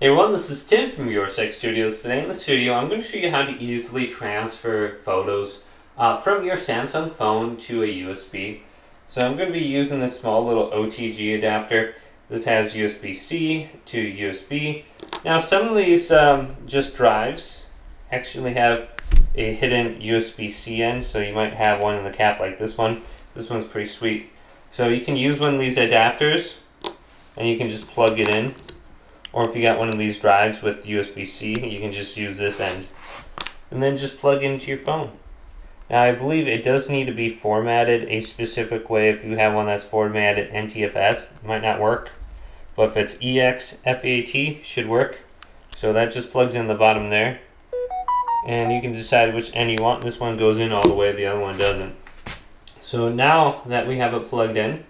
Hey everyone, this is Tim from Your Sec Studios. Today in this video, I'm going to show you how to easily transfer photos from your Samsung phone to a USB. So I'm going to be using this small little OTG adapter. This has USB-C to USB. Now some of these just drives actually have a hidden USB-C end, so you might have one in the cap like this one. This one's pretty sweet. So you can use one of these adapters and you can just plug it in. Or if you got one of these drives with USB-C, you can just use this end and then just plug into your phone. Now I believe it does need to be formatted a specific way. If you have one that's formatted NTFS, it might not work. But if it's EXFAT, should work. So that just plugs in the bottom there. And you can decide which end you want. This one goes in all the way, the other one doesn't. So now that we have it plugged in,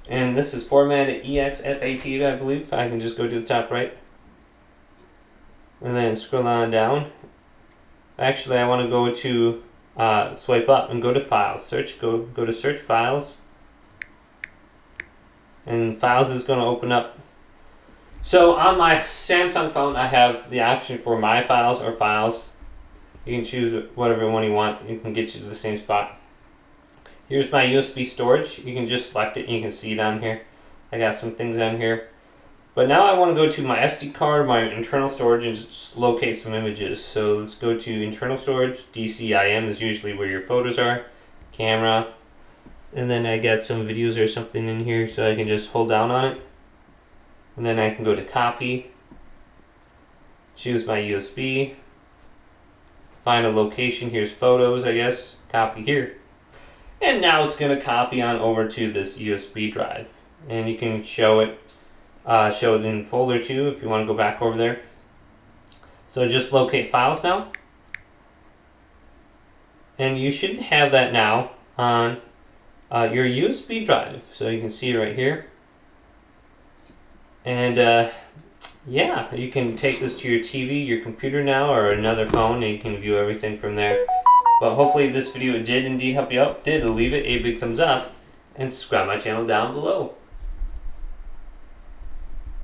and this is formatted EXFAT, I believe. I can just go to the top right. And then scroll on down. Actually, I want to go to swipe up and go to Files. Search. Go to Search Files. And Files is going to open up. So on my Samsung phone, I have the option for My Files or Files. You can choose whatever one you want. It can get you to the same spot. Here's my USB storage. You can just select it and you can see it on here. I got some things on here. But now I want to go to my SD card, my internal storage, and just locate some images. So let's go to internal storage. DCIM is usually where your photos are. Camera. And then I got some videos or something in here, so I can just hold down on it. And then I can go to copy. Choose my USB. Find a location. Here's photos, I guess. Copy here. And now it's going to copy on over to this USB drive. And you can show it in folder 2 if you want to go back over there. So just locate files now. And you should have that now on your USB drive. So you can see it right here. And yeah, you can take this to your TV, your computer now, or another phone, and you can view everything from there. But hopefully this video did indeed help you out. If it did, leave it a big thumbs up and subscribe my channel down below.